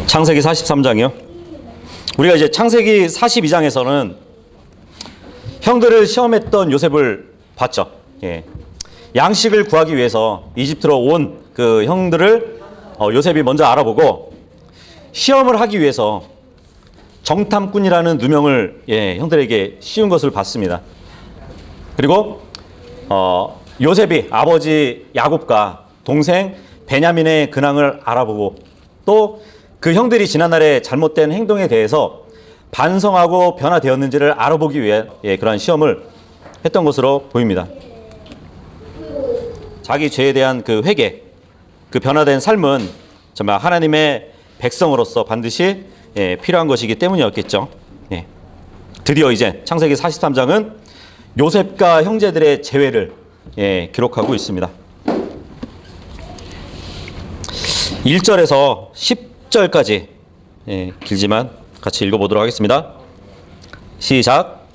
창세기 43장이요. 우리가 이제 창세기 42장에서는 형들을 시험했던 요셉을 봤죠. 예. 양식을 구하기 위해서 이집트로 온 그 형들을 요셉이 먼저 알아보고 시험을 하기 위해서 정탐꾼이라는 누명을 형들에게 씌운 것을 봤습니다. 그리고 요셉이 아버지 야곱과 동생 베냐민의 근황을 알아보고 또 그 형들이 지난날의 잘못된 행동에 대해서 반성하고 변화되었는지를 알아보기 위해 그러한 시험을 했던 것으로 보입니다. 자기 죄에 대한 그 회개, 그 변화된 삶은 정말 하나님의 백성으로서 반드시 필요한 것이기 때문이었겠죠. 드디어 이제 창세기 43장은 요셉과 형제들의 재회를 기록하고 있습니다. 1절에서 10절까지 길지만 같이 읽어보도록 하겠습니다. 시작.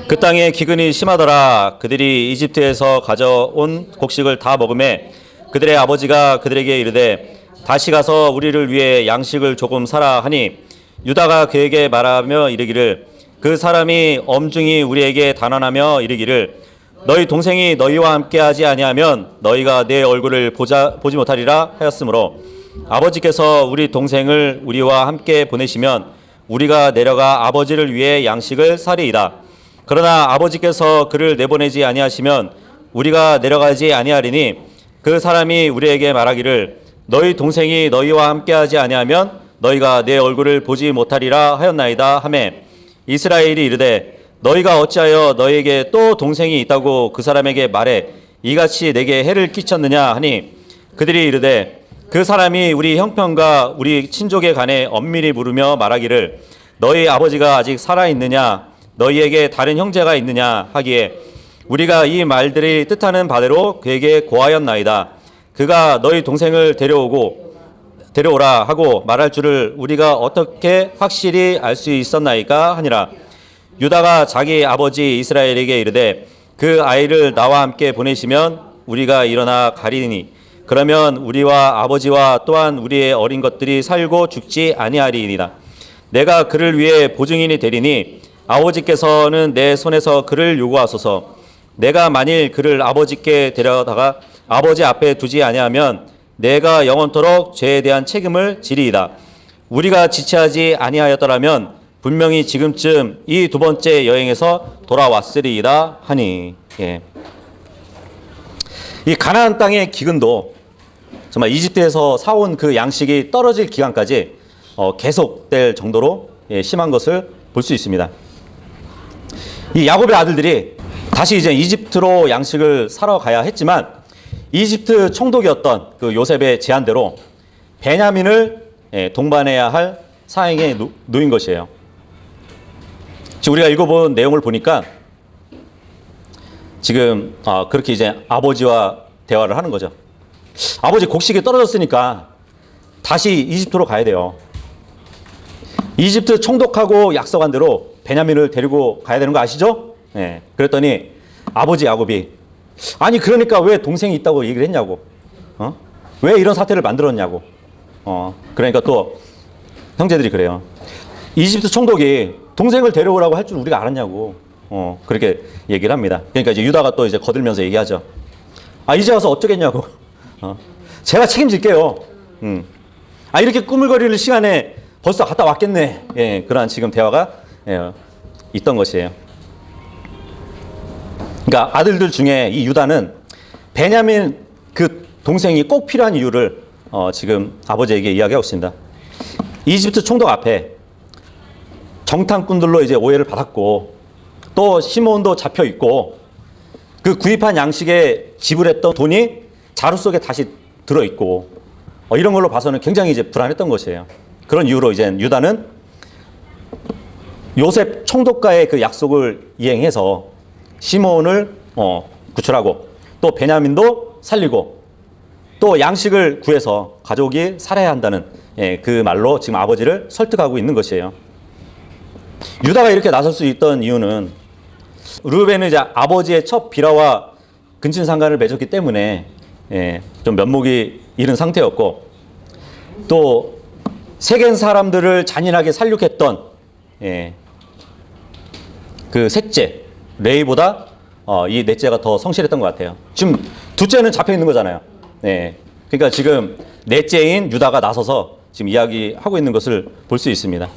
그 땅에 기근이 심하더라. 그들이 이집트에서 가져온 곡식을 다 먹음에 그들의 아버지가 그들에게 이르되 다시 가서 우리를 위해 양식을 조금 사라 하니 유다가 그에게 말하며 이르기를 그 사람이 엄중히 우리에게 단언하며 이르기를 너희 동생이 너희와 함께하지 아니하면 너희가 내 얼굴을 보지 못하리라 하였으므로 아버지께서 우리 동생을 우리와 함께 보내시면 우리가 내려가 아버지를 위해 양식을 사리이다. 그러나 아버지께서 그를 내보내지 아니하시면 우리가 내려가지 아니하리니 그 사람이 우리에게 말하기를 너희 동생이 너희와 함께하지 아니하면 너희가 내 얼굴을 보지 못하리라 하였나이다 하매 이스라엘이 이르되 너희가 어찌하여 너희에게 또 동생이 있다고 그 사람에게 말해 이같이 내게 해를 끼쳤느냐 하니 그들이 이르되 그 사람이 우리 형편과 우리 친족에 관해 엄밀히 물으며 말하기를 너희 아버지가 아직 살아있느냐 너희에게 다른 형제가 있느냐 하기에 우리가 이 말들이 뜻하는 바대로 그에게 고하였나이다. 그가 너희 동생을 데려오라 하고 말할 줄을 우리가 어떻게 확실히 알 수 있었나이까 하니라. 유다가 자기 아버지 이스라엘에게 이르되 그 아이를 나와 함께 보내시면 우리가 일어나 가리니 그러면 우리와 아버지와 또한 우리의 어린 것들이 살고 죽지 아니하리이다. 내가 그를 위해 보증인이 되리니 아버지께서는 내 손에서 그를 요구하소서. 내가 만일 그를 아버지께 데려다가 아버지 앞에 두지 아니하면 내가 영원토록 죄에 대한 책임을 지리이다. 우리가 지체하지 아니하였더라면 분명히 지금쯤 이 두 번째 여행에서 돌아왔으리이다 하니. 이 가나안 땅의 기근도 정말 이집트에서 사온 그 양식이 떨어질 기간까지 계속될 정도로 심한 것을 볼 수 있습니다. 이 야곱의 아들들이 다시 이제 이집트로 양식을 사러 가야 했지만 이집트 총독이었던 그 요셉의 제안대로 베냐민을 동반해야 할 상황에 놓인 것이에요. 지금 우리가 읽어본 내용을 보니까 지금 그렇게 이제 아버지와 대화를 하는 거죠. 아버지 곡식이 떨어졌으니까 다시 이집트로 가야 돼요. 이집트 총독하고 약속한 대로 베냐민을 데리고 가야 되는 거 아시죠? 그랬더니 아버지 야곱이 아니 그러니까 왜 동생이 있다고 얘기를 했냐고. 왜 이런 사태를 만들었냐고. 그러니까 또 형제들이 그래요. 이집트 총독이 동생을 데려오라고 할 줄 우리가 알았냐고. 그렇게 얘기를 합니다. 그러니까 이제 유다가 또 이제 거들면서 얘기하죠. 이제 와서 어쩌겠냐고. 제가 책임질게요. 이렇게 꾸물거리는 시간에 벌써 갔다 왔겠네. 그러한 지금 대화가 있던 것이에요. 그러니까 아들들 중에 이 유다는 베냐민 그 동생이 꼭 필요한 이유를 지금 아버지에게 이야기하고 있습니다. 이집트 총독 앞에 정탐꾼들로 이제 오해를 받았고 또 시몬도 잡혀 있고 그 구입한 양식에 지불했던 돈이 자루 속에 다시 들어 있고 이런 걸로 봐서는 굉장히 이제 불안했던 것이에요. 그런 이유로 이제 유다는 요셉 총독과의 그 약속을 이행해서 시몬을 구출하고 또 베냐민도 살리고 또 양식을 구해서 가족이 살아야 한다는 그 말로 지금 아버지를 설득하고 있는 것이에요. 유다가 이렇게 나설 수 있던 이유는 르우벤은 이제 아버지의 첫 비라와 근친상간을 맺었기 때문에 좀 면목이 잃은 상태였고 또 세겜 사람들을 잔인하게 살육했던 그 셋째 레이보다 이 넷째가 더 성실했던 것 같아요. 지금 둘째는 잡혀 있는 거잖아요. 그러니까 지금 넷째인 유다가 나서서 지금 이야기하고 있는 것을 볼 수 있습니다.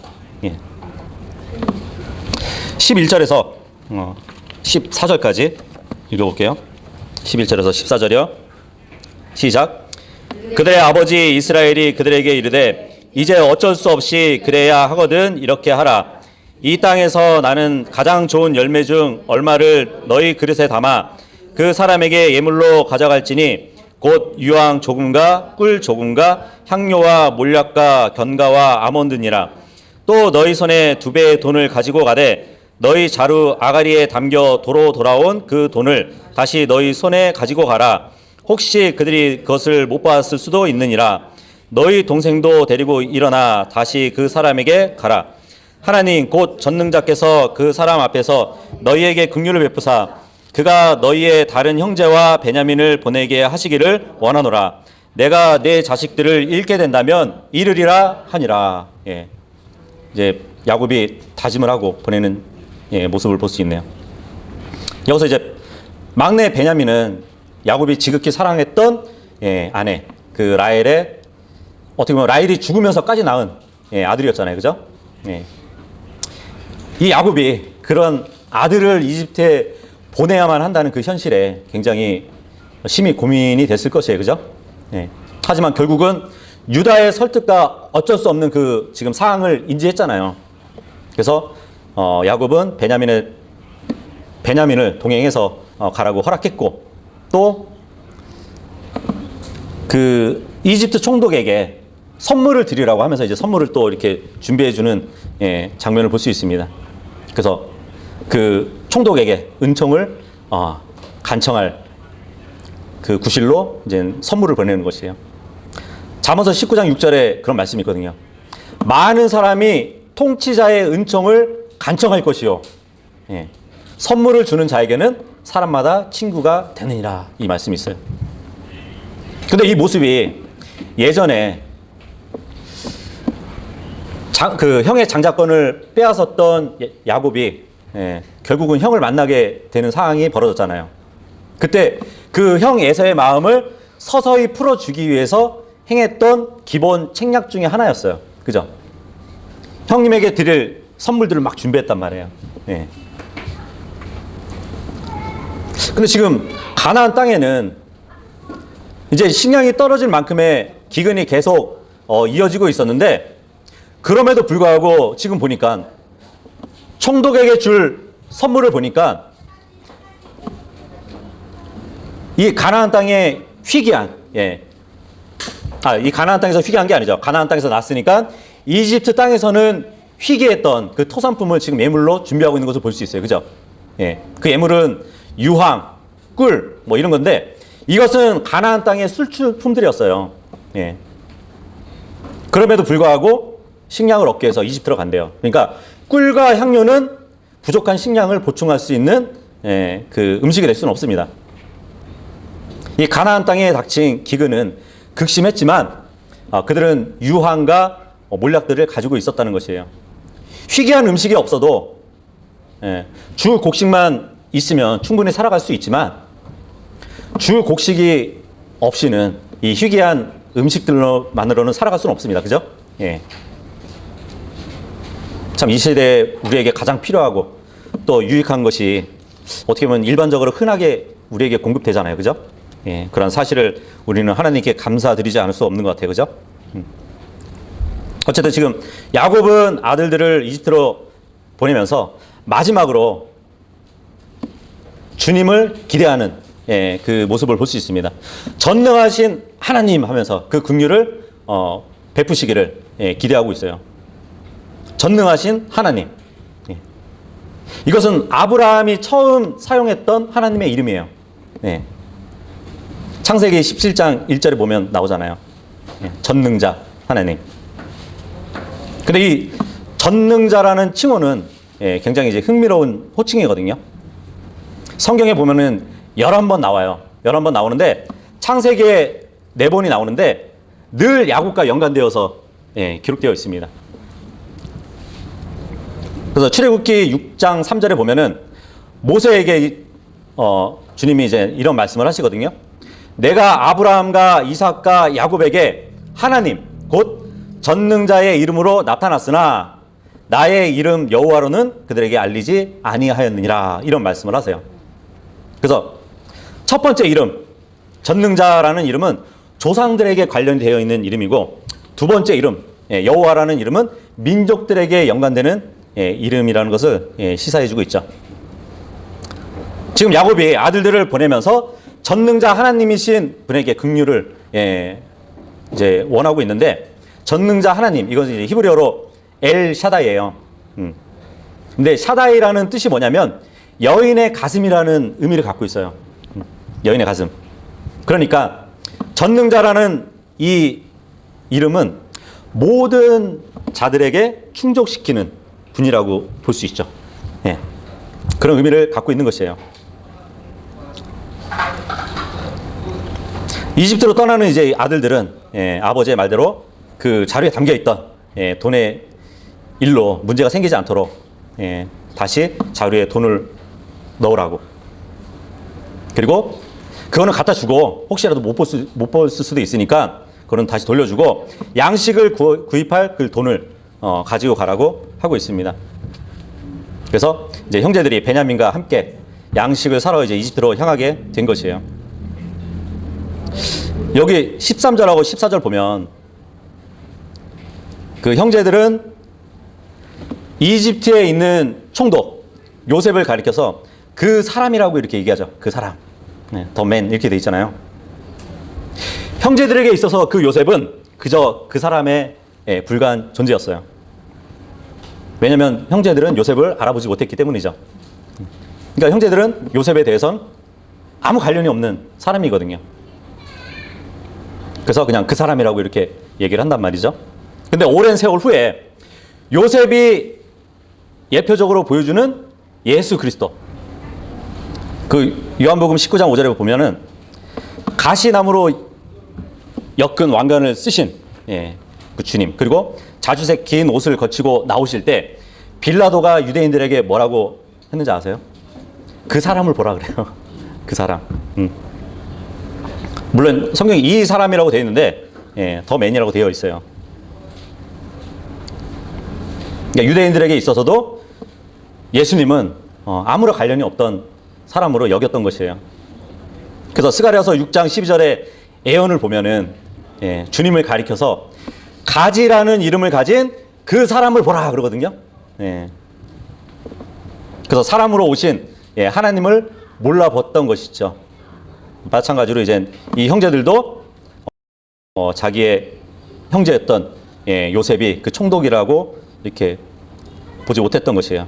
11절에서 14절까지 읽어볼게요. 11절에서 14절이요. 시작. 그들의 아버지 이스라엘이 그들에게 이르되 이제 어쩔 수 없이 그래야 하거든 이렇게 하라. 이 땅에서 나는 가장 좋은 열매 중 얼마를 너희 그릇에 담아 그 사람에게 예물로 가져갈지니 곧 유황 조금과 꿀 조금과 향료와 몰약과 견과와 아몬드니라. 또 너희 손에 2배의 돈을 가지고 가되 너희 자루 아가리에 담겨 도로 돌아온 그 돈을 다시 너희 손에 가지고 가라. 혹시 그들이 그것을 못 받았을 수도 있느니라. 너희 동생도 데리고 일어나 다시 그 사람에게 가라. 하나님 곧 전능자께서 그 사람 앞에서 너희에게 긍휼을 베푸사 그가 너희의 다른 형제와 베냐민을 보내게 하시기를 원하노라. 내가 내 자식들을 잃게 된다면 잃으리라 하니라. 이제 야곱이 다짐을 하고 보내는 모습을 볼 수 있네요. 여기서 이제 막내 베냐민은 야곱이 지극히 사랑했던 아내 그 라헬의 어떻게 보면 라헬이 죽으면서까지 낳은 아들이었잖아요, 그죠? 이 야곱이 그런 아들을 이집트에 보내야만 한다는 그 현실에 굉장히 심히 고민이 됐을 것이에요, 그죠? 하지만 결국은 유다의 설득과 어쩔 수 없는 그 지금 상황을 인지했잖아요. 그래서 야곱은 베냐민을 동행해서 가라고 허락했고 또 그 이집트 총독에게 선물을 드리라고 하면서 이제 선물을 또 이렇게 준비해주는 장면을 볼 수 있습니다. 그래서 그 총독에게 은총을 간청할 그 구실로 이제 선물을 보내는 것이에요. 잠언서 19장 6절에 그런 말씀이 있거든요. 많은 사람이 통치자의 은총을 간청할 것이요. 선물을 주는 자에게는 사람마다 친구가 되느니라. 이 말씀이 있어요. 근데 이 모습이 예전에 그 형의 장자권을 빼앗았던 야곱이 결국은 형을 만나게 되는 상황이 벌어졌잖아요. 그때 그 형 에서의 마음을 서서히 풀어주기 위해서 행했던 기본 책략 중에 하나였어요. 그죠? 형님에게 드릴 선물들을 막 준비했단 말이에요. 근데 지금 가나안 땅에는 이제 식량이 떨어질 만큼의 기근이 계속 이어지고 있었는데 그럼에도 불구하고 지금 보니까 총독에게 줄 선물을 보니까 이 가나안 땅의 희귀한 이 가나안 땅에서 희귀한 게 아니죠. 가나안 땅에서 났으니까 이집트 땅에서는 희귀했던 그 토산품을 지금 예물로 준비하고 있는 것을 볼 수 있어요. 그죠? 그 예물은 유황, 꿀 뭐 이런 건데 이것은 가나안 땅의 술품들이었어요. 그럼에도 불구하고 식량을 얻기 위해서 이집트로 간대요. 그러니까 꿀과 향료는 부족한 식량을 보충할 수 있는 그 음식이 될 수는 없습니다. 이 가나안 땅에 닥친 기근은 극심했지만 그들은 유황과 몰약들을 가지고 있었다는 것이에요. 희귀한 음식이 없어도 주 곡식만 있으면 충분히 살아갈 수 있지만 주 곡식이 없이는 이 희귀한 음식들로만으로는 살아갈 수는 없습니다. 그죠? 참 이 시대에 우리에게 가장 필요하고 또 유익한 것이 어떻게 보면 일반적으로 흔하게 우리에게 공급되잖아요. 그죠? 그런 사실을 우리는 하나님께 감사드리지 않을 수 없는 것 같아요. 그죠? 어쨌든 지금 야곱은 아들들을 이집트로 보내면서 마지막으로 주님을 기대하는 그 모습을 볼 수 있습니다. 전능하신 하나님 하면서 그 긍휼을 베푸시기를 기대하고 있어요. 전능하신 하나님. 이것은 아브라함이 처음 사용했던 하나님의 이름이에요. 창세기 17장 1절에 보면 나오잖아요. 전능자 하나님. 근데 이 전능자라는 칭호는 굉장히 이제 흥미로운 호칭이거든요. 성경에 보면은 11번 나와요. 11번 나오는데 창세기에 4번이 나오는데 늘 야곱과 연관되어서 기록되어 있습니다. 그래서 출애굽기 6장 3절에 보면은 모세에게 주님이 이제 이런 말씀을 하시거든요. 내가 아브라함과 이삭과 야곱에게 하나님 곧 전능자의 이름으로 나타났으나 나의 이름 여호와로는 그들에게 알리지 아니하였느니라, 이런 말씀을 하세요. 그래서 첫 번째 이름, 전능자라는 이름은 조상들에게 관련되어 있는 이름이고, 두 번째 이름, 여호와라는 이름은 민족들에게 연관되는 이름이라는 것을 시사해주고 있죠. 지금 야곱이 아들들을 보내면서 전능자 하나님이신 분에게 긍휼을 이제 원하고 있는데, 전능자 하나님, 이것은 이제 히브리어로 엘 샤다이예요. 근데 샤다이라는 뜻이 뭐냐면 여인의 가슴이라는 의미를 갖고 있어요. 여인의 가슴. 그러니까 전능자라는 이 이름은 모든 자들에게 충족시키는 분이라고 볼 수 있죠. 그런 의미를 갖고 있는 것이에요. 이집트로 떠나는 이제 아들들은 아버지의 말대로 그 자료에 담겨 있던 돈의 일로 문제가 생기지 않도록 다시 자루에 돈을 넣으라고. 그리고 그거는 갖다 주고 혹시라도 못 벌을 수도 있으니까 그거는 다시 돌려주고 양식을 구입할 그 돈을 가지고 가라고 하고 있습니다. 그래서 이제 형제들이 베냐민과 함께 양식을 사러 이제 이집트로 향하게 된 것이에요. 여기 13절하고 14절 보면 그 형제들은 이집트에 있는 총독 요셉을 가리켜서 그 사람이라고 이렇게 얘기하죠. 그 사람, 더 맨 이렇게 돼 있잖아요. 형제들에게 있어서 그 요셉은 그저 그 사람에 불과한 존재였어요. 왜냐하면 형제들은 요셉을 알아보지 못했기 때문이죠. 그러니까 형제들은 요셉에 대해선 아무 관련이 없는 사람이거든요. 그래서 그냥 그 사람이라고 이렇게 얘기를 한단 말이죠. 근데 오랜 세월 후에 요셉이 예표적으로 보여주는 예수 그리스도, 그 요한복음 19장 5절에 보면은 가시나무로 엮은 왕관을 쓰신 그 주님, 그리고 자주색 긴 옷을 거치고 나오실 때 빌라도가 유대인들에게 뭐라고 했는지 아세요? 그 사람을 보라 그래요. 그 사람. 물론 성경에 이 사람이라고 되어 있는데 더 맨이라고 되어 있어요. 그러니까 유대인들에게 있어서도 예수님은 아무런 관련이 없던 사람으로 여겼던 것이에요. 그래서 스가랴서 6장 12절에 예언을 보면은 주님을 가리켜서 가지라는 이름을 가진 그 사람을 보라 그러거든요. 그래서 사람으로 오신 하나님을 몰라봤던 것이죠. 마찬가지로 이제 이 형제들도 자기의 형제였던 요셉이 그 총독이라고 이렇게 보지 못했던 것이에요.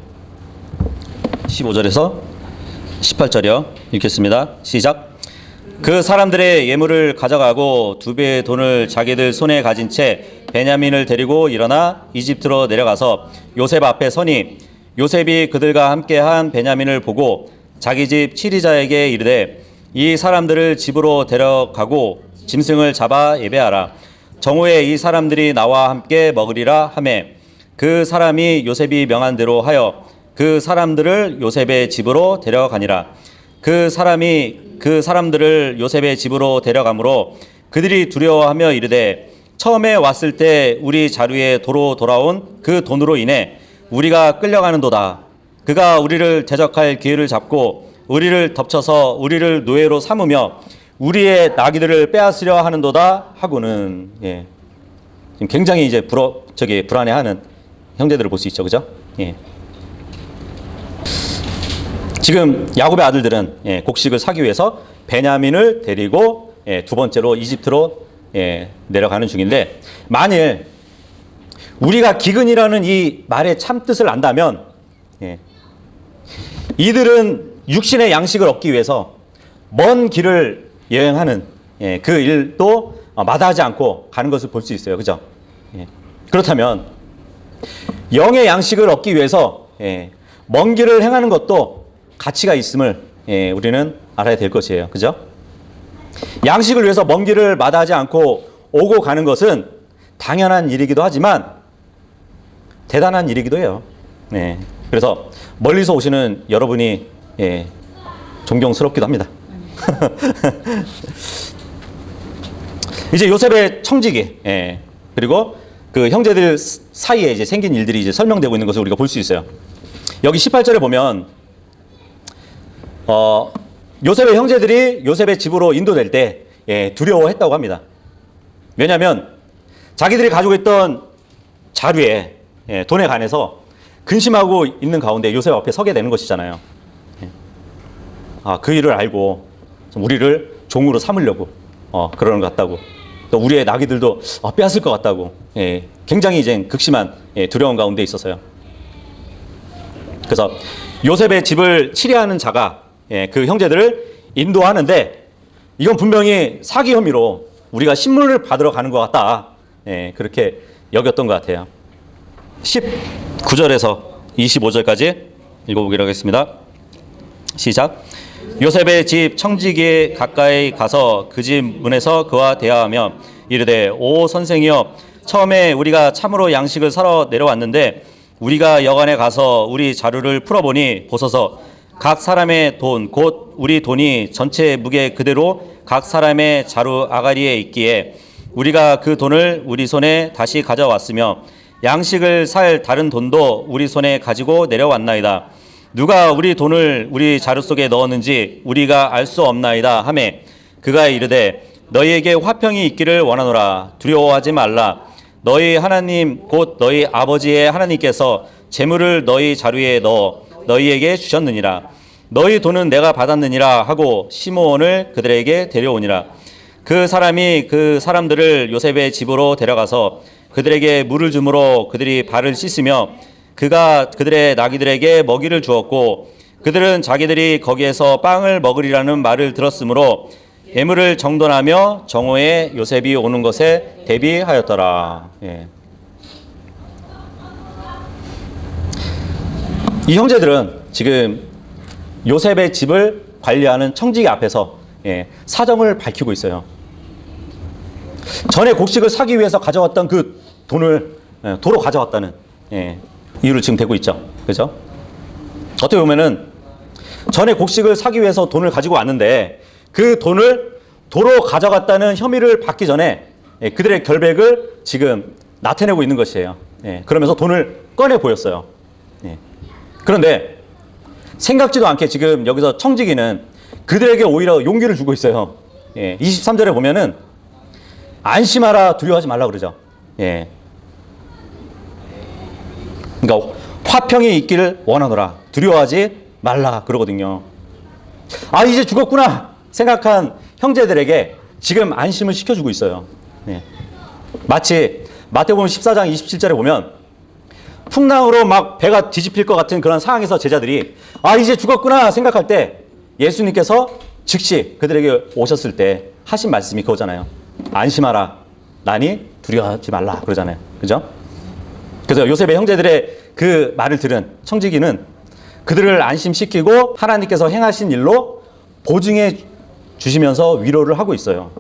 15절에서 18절이요. 읽겠습니다. 시작. 그 사람들의 예물을 가져가고 2배의 돈을 자기들 손에 가진 채 베냐민을 데리고 일어나 이집트로 내려가서 요셉 앞에 서니 요셉이 그들과 함께한 베냐민을 보고 자기 집 치리자에게 이르되 이 사람들을 집으로 데려가고 짐승을 잡아 예배하라. 정오에 이 사람들이 나와 함께 먹으리라 하매 그 사람이 요셉이 명한 대로 하여 그 사람들을 요셉의 집으로 데려가니라. 그 사람이 그 사람들을 요셉의 집으로 데려가므로 그들이 두려워하며 이르되 처음에 왔을 때 우리 자루에 도로 돌아온 그 돈으로 인해 우리가 끌려가는도다. 그가 우리를 대적할 기회를 잡고 우리를 덮쳐서 우리를 노예로 삼으며 우리의 나귀들을 빼앗으려 하는도다 하고는 지금 굉장히 이제 불안해하는 형제들을 볼 수 있죠, 그죠? 지금 야곱의 아들들은 곡식을 사기 위해서 베냐민을 데리고 두 번째로 이집트로 내려가는 중인데, 만일 우리가 기근이라는 이 말의 참뜻을 안다면 이들은 육신의 양식을 얻기 위해서 먼 길을 여행하는 그 일도 마다하지 않고 가는 것을 볼 수 있어요. 그죠? 그렇다면 영의 양식을 얻기 위해서 먼 길을 행하는 것도 가치가 있음을 우리는 알아야 될 것이에요. 그죠? 양식을 위해서 먼 길을 마다하지 않고 오고 가는 것은 당연한 일이기도 하지만 대단한 일이기도 해요. 네. 그래서 멀리서 오시는 여러분이 존경스럽기도 합니다. 이제 요셉의 청지기, 그리고 그 형제들 사이에 이제 생긴 일들이 이제 설명되고 있는 것을 우리가 볼 수 있어요. 여기 18절에 보면 요셉의 형제들이 요셉의 집으로 인도될 때 두려워했다고 합니다. 왜냐하면 자기들이 가지고 있던 자료에 돈에 관해서 근심하고 있는 가운데 요셉 앞에 서게 되는 것이잖아요. 그 일을 알고 우리를 종으로 삼으려고 그러는 것 같다고, 또 우리의 나귀들도 빼앗을 것 같다고, 굉장히 이제 극심한 두려움 가운데 있었어요. 그래서 요셉의 집을 치리하는 자가 그 형제들을 인도하는데 이건 분명히 사기 혐의로 우리가 신문을 받으러 가는 것 같다, 그렇게 여겼던 것 같아요. 19절에서 25절까지 읽어보기로 하겠습니다. 시작. 요셉의 집 청지기에 가까이 가서 그 집 문에서 그와 대화하며 이르되, 오 선생이여, 처음에 우리가 참으로 양식을 사러 내려왔는데 우리가 여관에 가서 우리 자루를 풀어보니 보소서 각 사람의 돈 곧 우리 돈이 전체 무게 그대로 각 사람의 자루 아가리에 있기에 우리가 그 돈을 우리 손에 다시 가져왔으며 양식을 살 다른 돈도 우리 손에 가지고 내려왔나이다. 누가 우리 돈을 우리 자루 속에 넣었는지 우리가 알 수 없나이다 하매 그가 이르되, 너희에게 화평이 있기를 원하노라. 두려워하지 말라. 너희 하나님 곧 너희 아버지의 하나님께서 재물을 너희 자루에 넣어 너희에게 주셨느니라. 너희 돈은 내가 받았느니라 하고 시므온을 그들에게 데려오니라. 그 사람이 그 사람들을 요셉의 집으로 데려가서 그들에게 물을 주므로 그들이 발을 씻으며 그가 그들의 나귀들에게 먹이를 주었고 그들은 자기들이 거기에서 빵을 먹으리라는 말을 들었으므로 예물을 정돈하며 정오에 요셉이 오는 것에 대비하였더라. 이 형제들은 지금 요셉의 집을 관리하는 청지기 앞에서 사정을 밝히고 있어요. 전에 곡식을 사기 위해서 가져왔던 그 돈을 도로 가져왔다는 이유를 지금 대고 있죠. 그죠? 어떻게 보면은 전에 곡식을 사기 위해서 돈을 가지고 왔는데 그 돈을 도로 가져갔다는 혐의를 받기 전에 그들의 결백을 지금 나타내고 있는 것이에요. 그러면서 돈을 꺼내 보였어요. 그런데 생각지도 않게 지금 여기서 청지기는 그들에게 오히려 용기를 주고 있어요. 23절에 보면은 안심하라, 두려워하지 말라 그러죠. 그러니까 화평이 있기를 원하노라, 두려워하지 말라 그러거든요. 이제 죽었구나 생각한 형제들에게 지금 안심을 시켜주고 있어요. 마치 마태복음 14장 27절에 보면 풍랑으로 막 배가 뒤집힐 것 같은 그런 상황에서 제자들이 이제 죽었구나 생각할 때 예수님께서 즉시 그들에게 오셨을 때 하신 말씀이 그거잖아요. 안심하라, 나니 두려워하지 말라 그러잖아요. 그죠? 그래서 요셉의 형제들의 그 말을 들은 청지기는 그들을 안심시키고 하나님께서 행하신 일로 보증해 주시면서 위로를 하고 있어요.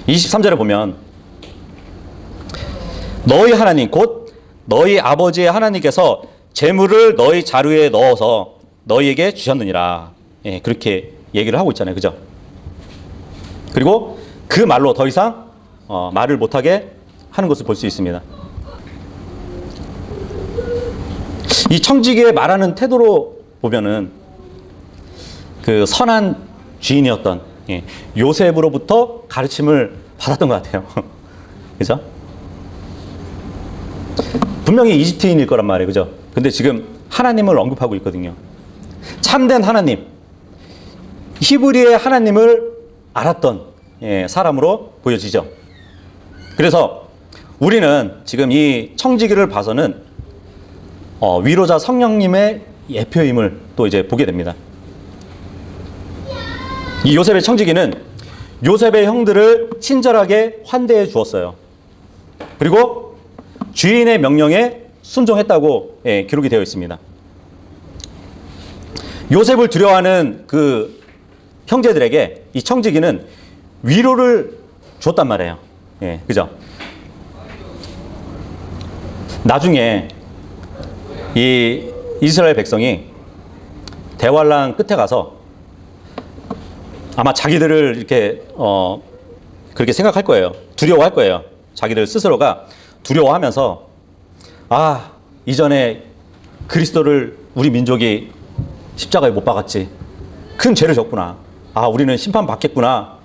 23절에 보면 너희 하나님 곧 너희 아버지의 하나님께서 재물을 너희 자루에 넣어서 너희에게 주셨느니라. 그렇게 얘기를 하고 있잖아요. 그죠? 그리고 그 말로 더 이상 말을 못하게 하는 것을 볼 수 있습니다. 이 청지기의 말하는 태도로 보면은 그 선한 주인이었던 요셉으로부터 가르침을 받았던 것 같아요. 그죠? 분명히 이집트인일 거란 말이에요. 그죠? 근데 지금 하나님을 언급하고 있거든요. 참된 하나님, 히브리의 하나님을 알았던 사람으로 보여지죠. 그래서 우리는 지금 이 청지기를 봐서는 위로자 성령님의 예표임을 또 이제 보게 됩니다. 이 요셉의 청지기는 요셉의 형들을 친절하게 환대해 주었어요. 그리고 주인의 명령에 순종했다고 기록이 되어 있습니다. 요셉을 두려워하는 그 형제들에게 이 청지기는 위로를 줬단 말이에요. 예, 그죠? 나중에 이 이스라엘 백성이 대환란 끝에 가서 아마 자기들을 이렇게 그렇게 생각할 거예요. 두려워할 거예요. 자기들 스스로가 두려워하면서 이전에 그리스도를 우리 민족이 십자가에 못 박았지. 큰 죄를 졌구나. 우리는 심판받겠구나.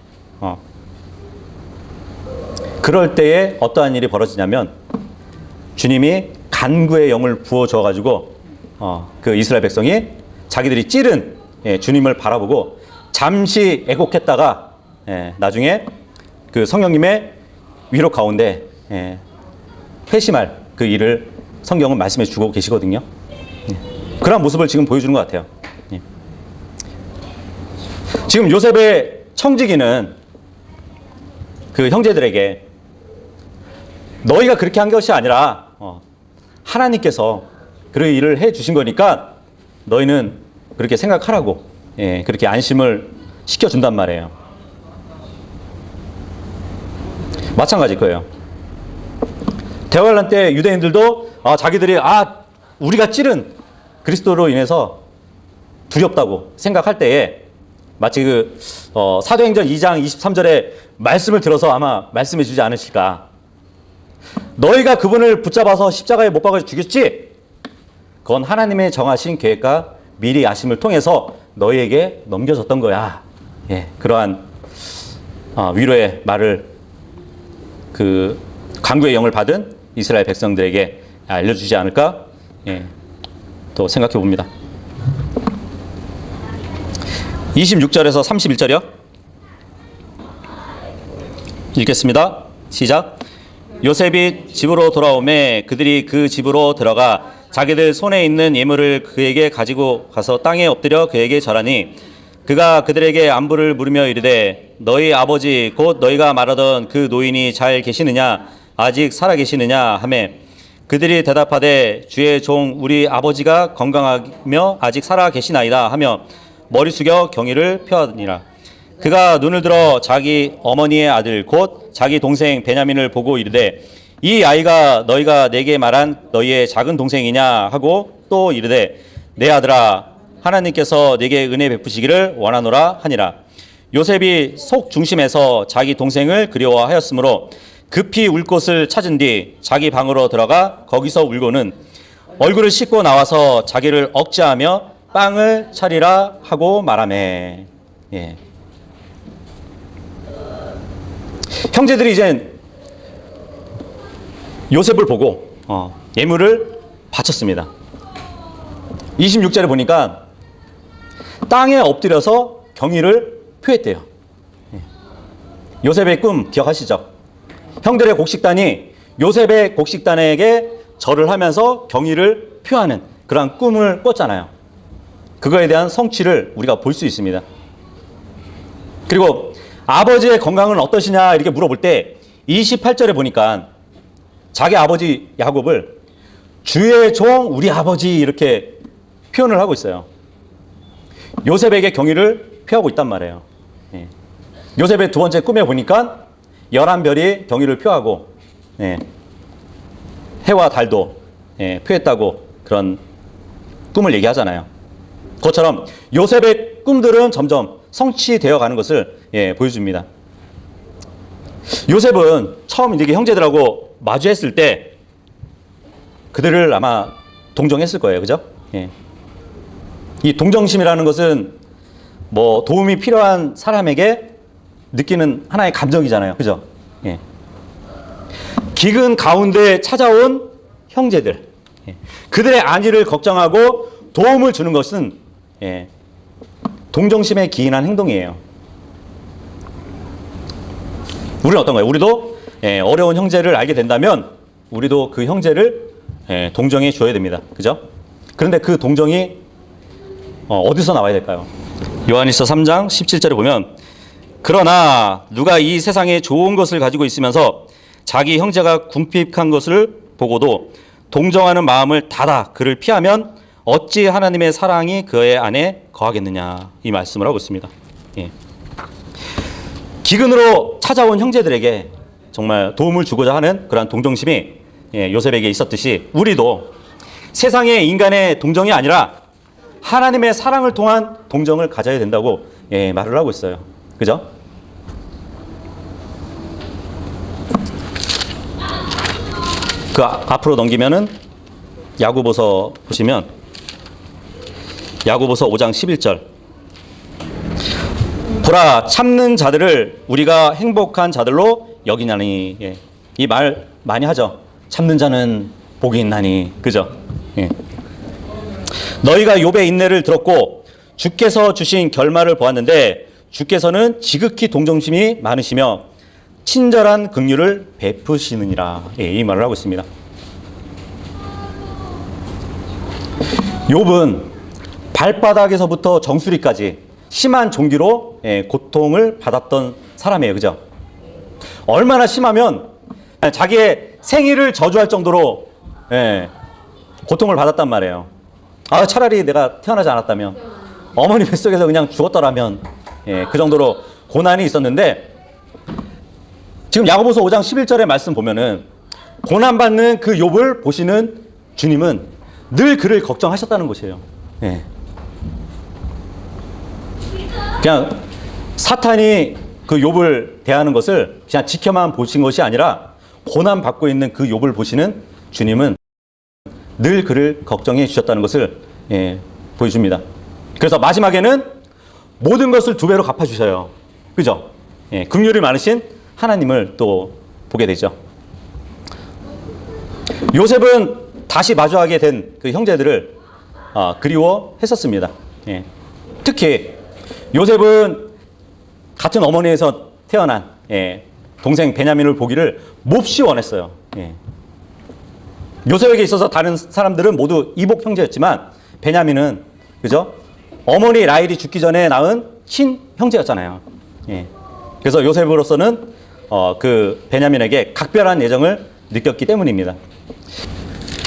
그럴 때에 어떠한 일이 벌어지냐면 주님이 간구의 영을 부어줘 가지고 그 이스라엘 백성이 자기들이 찌른 주님을 바라보고 잠시 애곡했다가 나중에 그 성령님의 위로 가운데 회심할 그 일을 성경은 말씀해 주고 계시거든요. 그런 모습을 지금 보여주는 것 같아요. 지금 요셉의 청지기는 그 형제들에게 너희가 그렇게 한 것이 아니라 하나님께서 그런 일을 해 주신 거니까 너희는 그렇게 생각하라고 그렇게 안심을 시켜준단 말이에요. 마찬가지일 거예요. 대환란 때 유대인들도 자기들이 우리가 찌른 그리스도로 인해서 두렵다고 생각할 때에 마치 그 사도행전 2장 23절의 말씀을 들어서 아마 말씀해 주지 않으실까. 너희가 그분을 붙잡아서 십자가에 못 박아 죽였지? 그건 하나님의 정하신 계획과 미리 아심을 통해서 너희에게 넘겨졌던 거야. 그러한 위로의 말을 그 간구의 영을 받은 이스라엘 백성들에게 알려주지 않을까? 또 생각해 봅니다. 26절에서 31절이요. 읽겠습니다. 시작. 요셉이 집으로 돌아오매 그들이 그 집으로 들어가 자기들 손에 있는 예물을 그에게 가지고 가서 땅에 엎드려 그에게 절하니 그가 그들에게 안부를 물으며 이르되 너희 아버지 곧 너희가 말하던 그 노인이 잘 계시느냐 아직 살아 계시느냐 하매 그들이 대답하되 주의 종 우리 아버지가 건강하며 아직 살아 계시나이다 하며 머리 숙여 경의를 표하니라. 그가 눈을 들어 자기 어머니의 아들 곧 자기 동생 베냐민을 보고 이르되 이 아이가 너희가 내게 말한 너희의 작은 동생이냐 하고 또 이르되 내 아들아 하나님께서 내게 은혜 베푸시기를 원하노라 하니라. 요셉이 속 중심에서 자기 동생을 그리워하였으므로 급히 울 곳을 찾은 뒤 자기 방으로 들어가 거기서 울고는 얼굴을 씻고 나와서 자기를 억제하며 빵을 차리라 하고 말하매. 형제들이 이제 요셉을 보고 예물을 바쳤습니다. 26절에 보니까 땅에 엎드려서 경의를 표했대요. 요셉의 꿈 기억하시죠? 형들의 곡식단이 요셉의 곡식단에게 절을 하면서 경의를 표하는 그러한 꿈을 꿨잖아요. 그거에 대한 성취를 우리가 볼 수 있습니다. 그리고 아버지의 건강은 어떠시냐 이렇게 물어볼 때 28절에 보니까 자기 아버지 야곱을 주의 종 우리 아버지 이렇게 표현을 하고 있어요. 요셉에게 경의를 표하고 있단 말이에요. 요셉의 두 번째 꿈에 보니까 11별이 경의를 표하고 해와 달도 표했다고 그런 꿈을 얘기하잖아요. 그것처럼 요셉의 꿈들은 점점 성취되어 가는 것을 보여줍니다. 요셉은 처음 이렇게 형제들하고 마주했을 때 그들을 아마 동정했을 거예요. 그죠? 이 동정심이라는 것은 뭐 도움이 필요한 사람에게 느끼는 하나의 감정이잖아요. 그죠? 기근 가운데 찾아온 형제들. 그들의 안위를 걱정하고 도움을 주는 것은 동정심에 기인한 행동이에요. 우리는 어떤가요? 우리도 어려운 형제를 알게 된다면 우리도 그 형제를 동정해 줘야 됩니다. 그죠? 그런데 그 동정이 어디서 나와야 될까요? 요한일서 3장 17절에 보면 그러나 누가 이 세상에 좋은 것을 가지고 있으면서 자기 형제가 궁핍한 것을 보고도 동정하는 마음을 닫아 그를 피하면 어찌 하나님의 사랑이 그의 안에 거하겠느냐 이 말씀을 하고 있습니다. 기근으로 찾아온 형제들에게 정말 도움을 주고자 하는 그러한 동정심이 요셉에게 있었듯이 우리도 세상의 인간의 동정이 아니라 하나님의 사랑을 통한 동정을 가져야 된다고 말을 하고 있어요. 그죠? 그 앞으로 넘기면은 야고보서 보시면 야고보서 5장 11절. 보라, 참는 자들을 우리가 행복한 자들로 여기냐니. 이 말 많이 하죠. 참는 자는 복이 있나니. 그죠? 너희가 욥의 인내를 들었고 주께서 주신 결말을 보았는데 주께서는 지극히 동정심이 많으시며 친절한 긍휼을 베푸시느니라. 이 말을 하고 있습니다. 욥은 발바닥에서부터 정수리까지 심한 종기로 고통을 받았던 사람이에요. 그죠? 얼마나 심하면 자기의 생일을 저주할 정도로 고통을 받았단 말이에요. 아, 차라리 내가 태어나지 않았다면, 어머니 뱃속에서 그냥 죽었더라면, 그 정도로 고난이 있었는데, 지금 야고보서 5장 11절의 말씀 보면은 고난받는 그 욥을 보시는 주님은 늘 그를 걱정하셨다는 것이에요. 그냥 사탄이 그 욥을 대하는 것을 그냥 지켜만 보신 것이 아니라 고난받고 있는 그 욥을 보시는 주님은 늘 그를 걱정해 주셨다는 것을 보여줍니다. 그래서 마지막에는 모든 것을 2배로 갚아주셔요. 그죠? 긍휼이 많으신 하나님을 또 보게 되죠. 요셉은 다시 마주하게 된 그 형제들을 그리워했었습니다. 특히 요셉은 같은 어머니에서 태어난 동생 베냐민을 보기를 몹시 원했어요. 요셉에게 있어서 다른 사람들은 모두 이복 형제였지만 베냐민은 그죠? 어머니 라헬이 죽기 전에 낳은 친 형제였잖아요. 그래서 요셉으로서는 그 베냐민에게 각별한 애정을 느꼈기 때문입니다.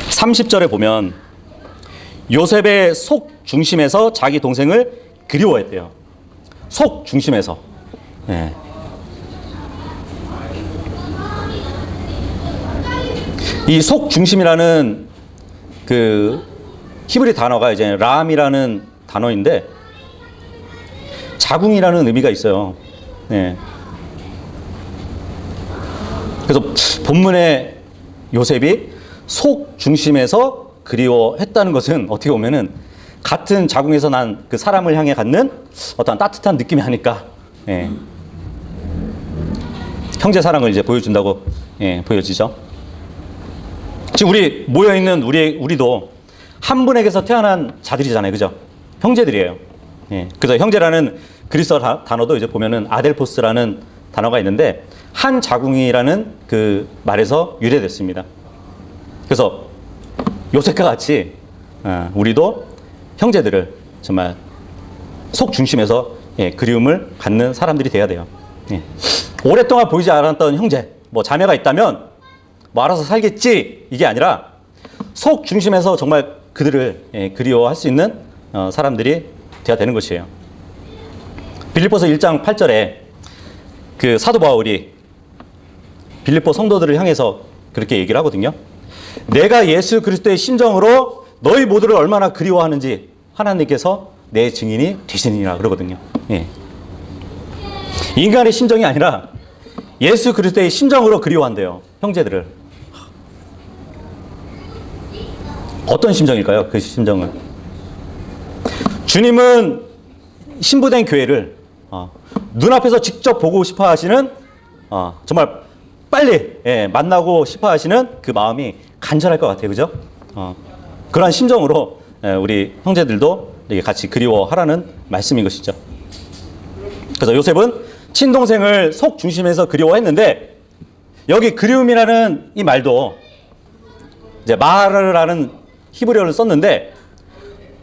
30절에 보면 요셉의 속 중심에서 자기 동생을 그리워했대요. 속 중심에서. 이 속 중심이라는 그 히브리 단어가 이제 람이라는 단어인데 자궁이라는 의미가 있어요. 그래서 본문에 요셉이 속 중심에서 그리워했다는 것은 어떻게 보면은 같은 자궁에서 난 그 사람을 향해 갖는 어떤 따뜻한 느낌이 하니까 형제 사랑을 이제 보여준다고 보여지죠. 지금 우리 모여 있는 우리도 한 분에게서 태어난 자들이잖아요, 그죠? 형제들이에요. 그래서 형제라는 그리스어 단어도 이제 보면은 아델포스라는 단어가 있는데 한 자궁이라는 그 말에서 유래됐습니다. 그래서 요셉과 같이 우리도 형제들을 정말 속 중심에서 그리움을 갖는 사람들이 돼야 돼요. 오랫동안 보이지 않았던 형제, 뭐 자매가 있다면 뭐 알아서 살겠지 이게 아니라 속 중심에서 정말 그들을 그리워할 수 있는 사람들이 돼야 되는 것이에요. 빌립보서 1장 8절에 그 사도 바울이 빌립보 성도들을 향해서 그렇게 얘기를 하거든요. 내가 예수 그리스도의 심정으로 너희 모두를 얼마나 그리워하는지 하나님께서 내 증인이 되시니라 그러거든요. 인간의 심정이 아니라 예수 그리스도의 심정으로 그리워한대요. 형제들을. 어떤 심정일까요? 그 심정은. 주님은 신부된 교회를 눈앞에서 직접 보고 싶어 하시는 정말 빨리 만나고 싶어 하시는 그 마음이 간절할 것 같아요. 그죠? 그러한 심정으로 우리 형제들도 같이 그리워하라는 말씀인 것이죠. 그래서 요셉은 친동생을 속 중심에서 그리워했는데 여기 그리움이라는 이 말도 이제 마르라는 히브리어를 썼는데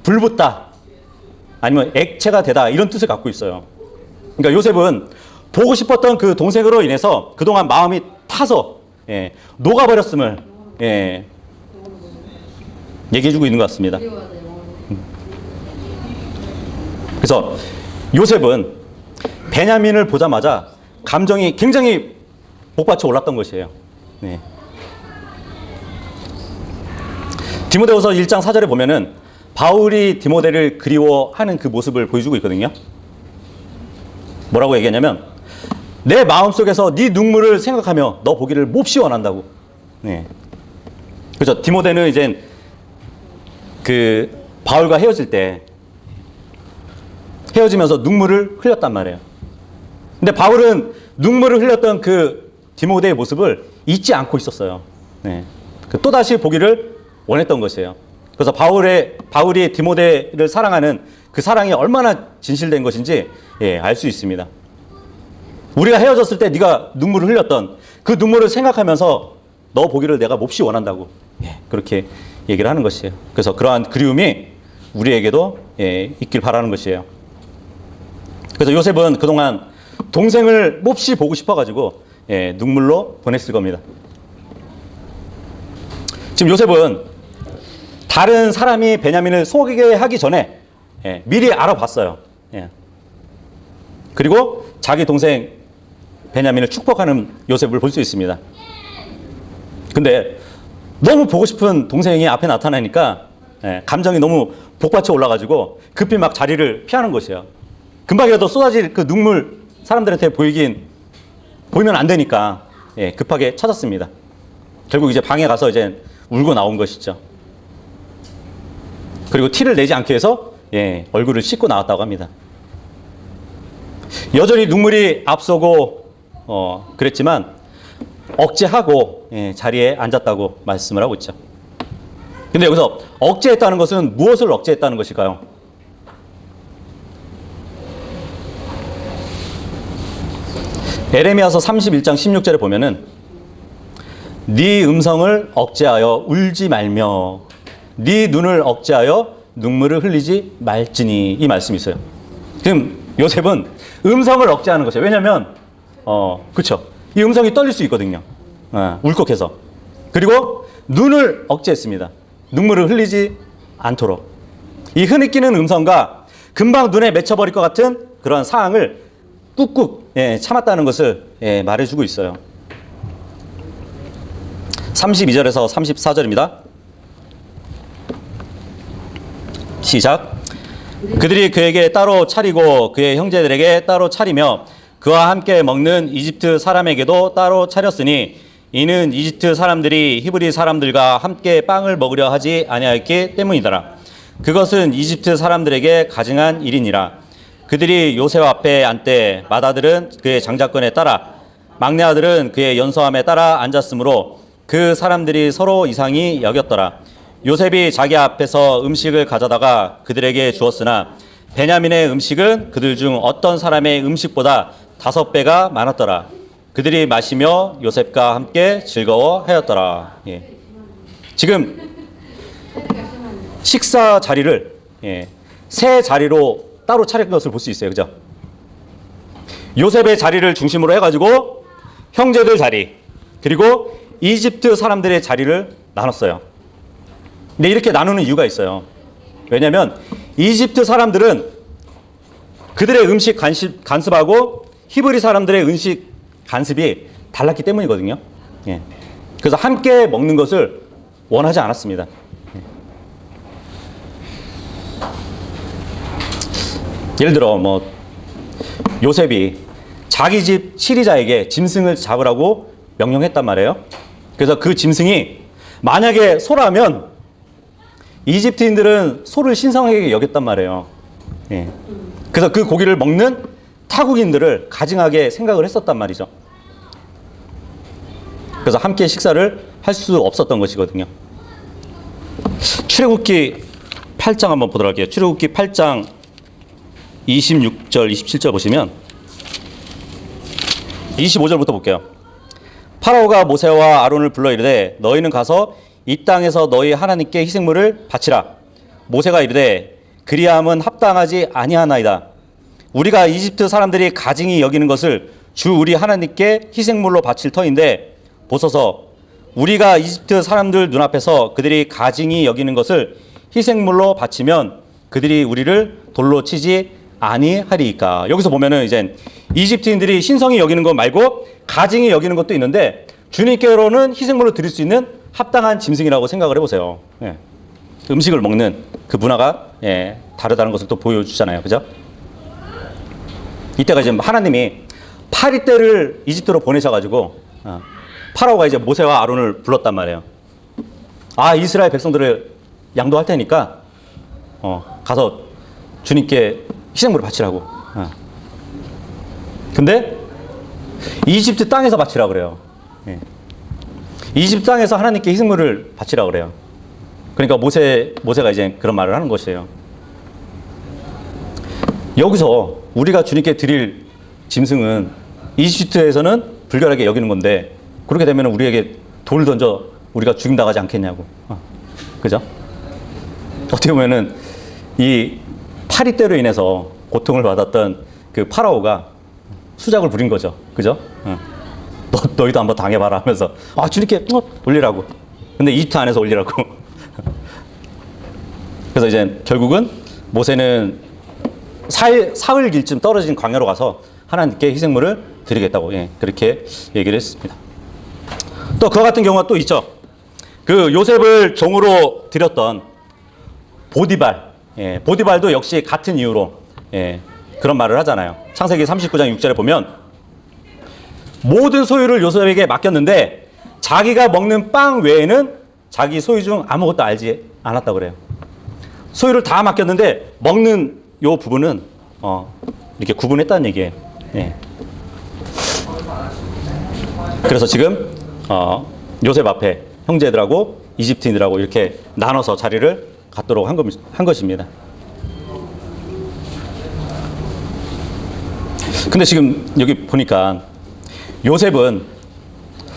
불붙다 아니면 액체가 되다 이런 뜻을 갖고 있어요. 그러니까 요셉은 보고 싶었던 그 동생으로 인해서 그동안 마음이 타서 녹아버렸음을 얘기해주고 있는 것 같습니다. 그래서 요셉은 베냐민을 보자마자 감정이 굉장히 복받쳐 올랐던 것이에요. 네. 디모데후서 1장 4절에 보면은 바울이 디모데를 그리워하는 그 모습을 보여주고 있거든요. 뭐라고 얘기하냐면 내 마음속에서 네 눈물을 생각하며 너 보기를 몹시 원한다고. 네. 그렇죠. 디모데는 이제 그 바울과 헤어질 때 헤어지면서 눈물을 흘렸단 말이에요. 근데 바울은 눈물을 흘렸던 그 디모데의 모습을 잊지 않고 있었어요. 네. 또다시 보기를 원했던 것이에요. 그래서 바울이 디모데를 사랑하는 그 사랑이 얼마나 진실된 것인지 알 수 있습니다. 우리가 헤어졌을 때 네가 눈물을 흘렸던 그 눈물을 생각하면서 너 보기를 내가 몹시 원한다고 그렇게 얘기를 하는 것이에요. 그래서 그러한 그리움이 우리에게도 있길 바라는 것이에요. 그래서 요셉은 그동안 동생을 몹시 보고 싶어가지고 눈물로 보냈을 겁니다. 지금 요셉은 다른 사람이 베냐민을 속이게 하기 전에 미리 알아봤어요. 그리고 자기 동생 베냐민을 축복하는 요셉을 볼 수 있습니다. 근데 너무 보고 싶은 동생이 앞에 나타나니까 감정이 너무 복받쳐 올라가지고 급히 막 자리를 피하는 것이에요. 금방이라도 쏟아질 그 눈물 사람들한테 보이면 안 되니까 급하게 찾았습니다. 결국 이제 방에 가서 이제 울고 나온 것이죠. 그리고 티를 내지 않기 위해서 얼굴을 씻고 나왔다고 합니다. 여전히 눈물이 앞서고 그랬지만 억제하고 자리에 앉았다고 말씀을 하고 있죠. 근데 여기서 억제했다는 것은 무엇을 억제했다는 것일까요? 에레미야서 31장 16절에 보면은 네 음성을 억제하여 울지 말며 네 눈을 억제하여 눈물을 흘리지 말지니, 이 말씀이 있어요. 지금 요셉은 음성을 억제하는 것이에요. 왜냐하면 그렇죠. 이 음성이 떨릴 수 있거든요. 울컥해서. 그리고 눈을 억제했습니다. 눈물을 흘리지 않도록. 이 흐느끼는 음성과 금방 눈에 맺혀버릴 것 같은 그런 상황을 꾹꾹 참았다는 것을 말해주고 있어요. 32절에서 34절입니다. 시작. 그들이 그에게 따로 차리고 그의 형제들에게 따로 차리며 그와 함께 먹는 이집트 사람에게도 따로 차렸으니 이는 이집트 사람들이 히브리 사람들과 함께 빵을 먹으려 하지 아니하였기 때문이더라. 그것은 이집트 사람들에게 가증한 일이니라. 그들이 요셉 앞에 앉되 맏아들은 그의 장자권에 따라 막내 아들은 그의 연소함에 따라 앉았으므로 그 사람들이 서로 이상히 여겼더라. 요셉이 자기 앞에서 음식을 가져다가 그들에게 주었으나 베냐민의 음식은 그들 중 어떤 사람의 음식보다 5배가 많았더라. 그들이 마시며 요셉과 함께 즐거워하였더라. 지금 식사 자리를 세 자리로 따로 차린 것을 볼 수 있어요. 그죠? 요셉의 자리를 중심으로 해가지고 형제들 자리, 그리고 이집트 사람들의 자리를 나눴어요. 근데 이렇게 나누는 이유가 있어요. 왜냐하면 이집트 사람들은 그들의 음식 간습하고 히브리 사람들의 음식 간습이 달랐기 때문이거든요. 그래서 함께 먹는 것을 원하지 않았습니다. 예를 들어 요셉이 자기 집 치리자에게 짐승을 잡으라고 명령했단 말이에요. 그래서 그 짐승이 만약에 소라면 이집트인들은 소를 신성하게 여겼단 말이에요. 그래서 그 고기를 먹는 타국인들을 가증하게 생각을 했었단 말이죠. 그래서 함께 식사를 할 수 없었던 것이거든요. 출애굽기 8장 한번 보도록 할게요. 출애굽기 8장 26절, 27절 보시면 25절부터 볼게요. 파라오가 모세와 아론을 불러 이르되 너희는 가서 이 땅에서 너희 하나님께 희생물을 바치라. 모세가 이르되 그리함은 합당하지 아니하나이다. 우리가 이집트 사람들이 가증히 여기는 것을 주 우리 하나님께 희생물로 바칠 터인데 보소서, 우리가 이집트 사람들 눈앞에서 그들이 가증히 여기는 것을 희생물로 바치면 그들이 우리를 돌로 치지 아니하리이까. 여기서 보면은 이제 이집트인들이 신성히 여기는 것 말고 가증히 여기는 것도 있는데 주님께로는 희생물로 드릴 수 있는 합당한 짐승이라고 생각을 해보세요. 예. 음식을 먹는 그 문화가 다르다는 것을 또 보여주잖아요. 그죠? 이때가 이제 하나님이 파리떼를 이집트로 보내셔가지고 파라오가 이제 모세와 아론을 불렀단 말이에요. 아, 이스라엘 백성들을 양도할 테니까 가서 주님께 희생물을 바치라고. 근데 이집트 땅에서 바치라고 그래요. 예. 이집트 땅에서 하나님께 희생물을 바치라고 그래요. 그러니까 모세가 이제 그런 말을 하는 것이에요. 여기서 우리가 주님께 드릴 짐승은 이집트에서는 불결하게 여기는 건데 그렇게 되면 우리에게 돌을 던져 우리가 죽임당하지 않겠냐고. 그죠? 어떻게 보면은 이 파리떼로 인해서 고통을 받았던 그 파라오가 수작을 부린 거죠. 그죠? 너희도 한번 당해봐라 하면서 주님께 올리라고. 근데 이집트 안에서 올리라고. 그래서 이제 결국은 모세는 사흘 길쯤 떨어진 광야로 가서 하나님께 희생물을 드리겠다고 그렇게 얘기를 했습니다. 또 그와 같은 경우가 또 있죠. 그 요셉을 종으로 드렸던 보디발. 보디발도 역시 같은 이유로 그런 말을 하잖아요. 창세기 39장 6절에 보면 모든 소유를 요셉에게 맡겼는데 자기가 먹는 빵 외에는 자기 소유 중 아무것도 알지 않았다고 그래요. 소유를 다 맡겼는데 먹는 요 부분은 이렇게 구분했다는 얘기예요. 그래서 지금 요셉 앞에 형제들하고 이집트인들하고 이렇게 나눠서 자리를 갖도록 한 것입니다. 근데 지금 여기 보니까 요셉은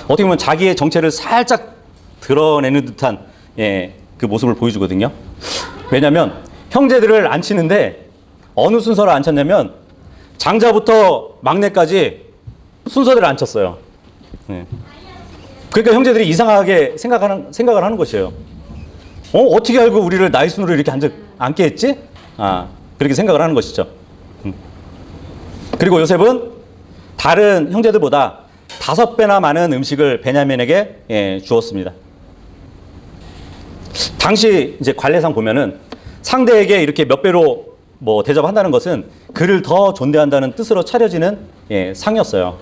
어떻게 보면 자기의 정체를 살짝 드러내는 듯한 그 모습을 보여주거든요. 왜냐하면 형제들을 앉히는데 어느 순서를 앉혔냐면 장자부터 막내까지 순서대로 앉혔어요. 그러니까 형제들이 이상하게 생각을 하는 것이에요. 어떻게 알고 우리를 나이 순으로 이렇게 앉게 했지? 그렇게 생각을 하는 것이죠. 그리고 요셉은 다른 형제들보다 5배나 많은 음식을 베냐민에게 주었습니다. 당시 이제 관례상 보면은 상대에게 이렇게 몇 배로 대접한다는 것은 그를 더 존대한다는 뜻으로 차려지는 상이었어요.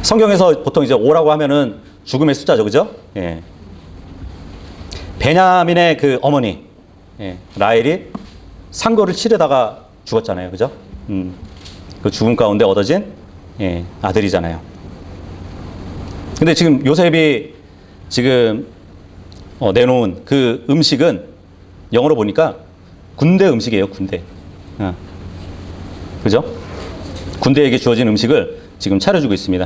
성경에서 보통 이제 5라고 하면은 죽음의 숫자죠, 그죠? 베냐민의 그 어머니 라헬이 상거를 치르다가 죽었잖아요, 그죠? 그 죽음 가운데 얻어진 아들이잖아요. 근데 지금 요셉이 지금 내놓은 그 음식은 영어로 보니까 군대 음식이에요, 군대. 그죠? 군대에게 주어진 음식을 지금 차려주고 있습니다.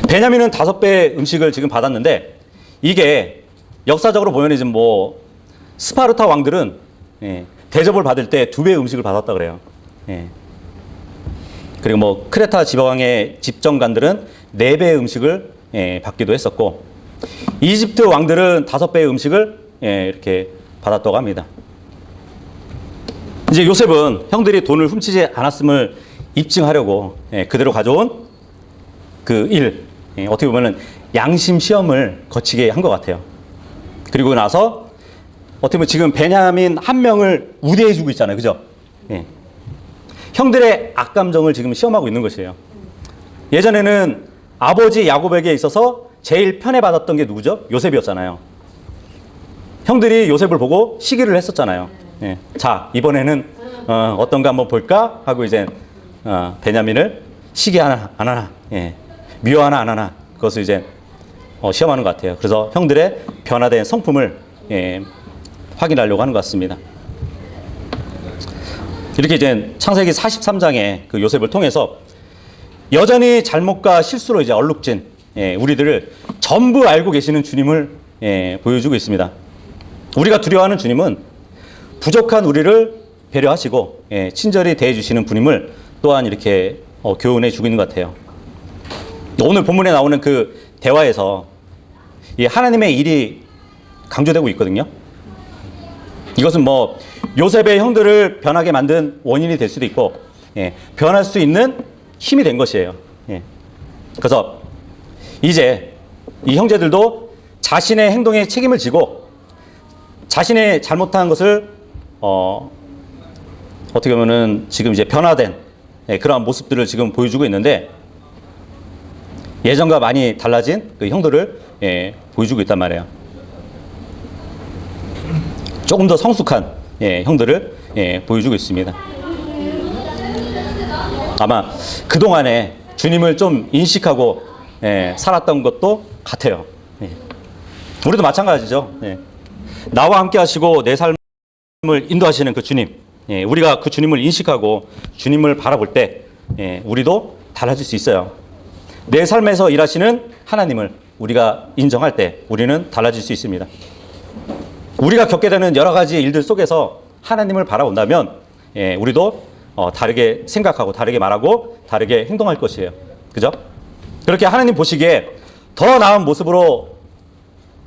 베냐민은 5배 음식을 지금 받았는데 이게 역사적으로 보면 이제 스파르타 왕들은 대접을 받을 때 2배 음식을 받았다 그래요. 그리고 크레타 지방의 집정관들은 4배의 음식을 받기도 했었고 이집트 왕들은 5배의 음식을 이렇게 받았다고 합니다. 이제 요셉은 형들이 돈을 훔치지 않았음을 입증하려고 그대로 가져온 그 일, 어떻게 보면은 양심 시험을 거치게 한 것 같아요. 그리고 나서 어떻게 보면 지금 베냐민 한 명을 우대해주고 있잖아요, 그죠? 형들의 악감정을 지금 시험하고 있는 것이에요. 예전에는 아버지 야곱에게 있어서 제일 편애받았던 게 누구죠? 요셉이었잖아요. 형들이 요셉을 보고 시기를 했었잖아요. 자, 이번에는 어떤가 한번 볼까? 하고 이제 베냐민을 시기하나 안 하나, 미워하나 안 하나, 그것을 이제 시험하는 것 같아요. 그래서 형들의 변화된 성품을 확인하려고 하는 것 같습니다. 이렇게 이제 창세기 43장의 그 요셉을 통해서 여전히 잘못과 실수로 이제 얼룩진 우리들을 전부 알고 계시는 주님을 보여주고 있습니다. 우리가 두려워하는 주님은 부족한 우리를 배려하시고 친절히 대해주시는 분임을 또한 이렇게 교훈해 주고 있는 것 같아요. 오늘 본문에 나오는 그 대화에서 이 하나님의 일이 강조되고 있거든요. 이것은 뭐 요셉의 형들을 변하게 만든 원인이 될 수도 있고, 변할 수 있는 힘이 된 것이에요. 그래서 이제 이 형제들도 자신의 행동에 책임을 지고 자신의 잘못한 것을 어떻게 보면은 지금 이제 변화된 그러한 모습들을 지금 보여주고 있는데, 예전과 많이 달라진 그 형들을 보여주고 있단 말이에요. 조금 더 성숙한 형들을 보여주고 있습니다. 아마 그동안에 주님을 좀 인식하고 살았던 것도 같아요. 우리도 마찬가지죠. 나와 함께 하시고 내 삶을 인도하시는 그 주님, 우리가 그 주님을 인식하고 주님을 바라볼 때 우리도 달라질 수 있어요. 내 삶에서 일하시는 하나님을 우리가 인정할 때 우리는 달라질 수 있습니다. 우리가 겪게 되는 여러 가지 일들 속에서 하나님을 바라본다면 우리도 다르게 생각하고 다르게 말하고 다르게 행동할 것이에요. 그죠? 그렇게 하나님 보시기에 더 나은 모습으로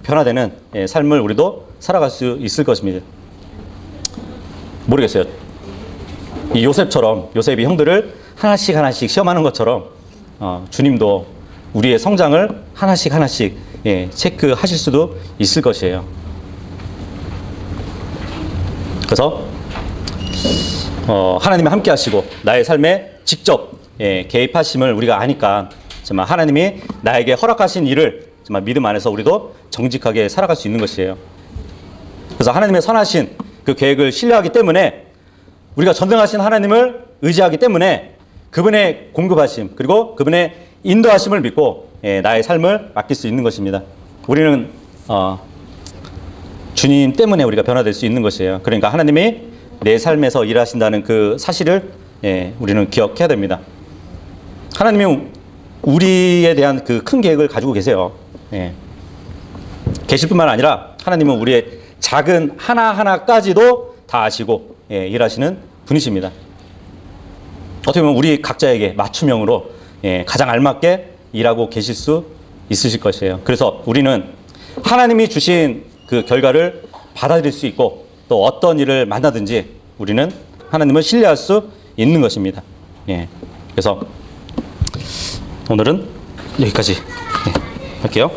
변화되는 삶을 우리도 살아갈 수 있을 것입니다. 모르겠어요. 이 요셉처럼, 요셉이 형들을 하나씩 하나씩 시험하는 것처럼 주님도 우리의 성장을 하나씩 하나씩 체크하실 수도 있을 것이에요. 그래서 하나님이 함께 하시고 나의 삶에 직접 개입하심을 우리가 아니까 정말 하나님이 나에게 허락하신 일을 정말 믿음 안에서 우리도 정직하게 살아갈 수 있는 것이에요. 그래서 하나님의 선하신 그 계획을 신뢰하기 때문에, 우리가 전능하신 하나님을 의지하기 때문에 그분의 공급하심 그리고 그분의 인도하심을 믿고 나의 삶을 맡길 수 있는 것입니다. 우리는 주님 때문에 우리가 변화될 수 있는 것이에요. 그러니까 하나님이 내 삶에서 일하신다는 그 사실을 우리는 기억해야 됩니다. 하나님이 우리에 대한 그 큰 계획을 가지고 계세요. 계실 뿐만 아니라 하나님은 우리의 작은 하나하나까지도 다 아시고 일하시는 분이십니다. 어떻게 보면 우리 각자에게 맞춤형으로 가장 알맞게 일하고 계실 수 있으실 것이에요. 그래서 우리는 하나님이 주신 그 결과를 받아들일 수 있고, 또 어떤 일을 만나든지 우리는 하나님을 신뢰할 수 있는 것입니다. 그래서 오늘은 여기까지 할게요.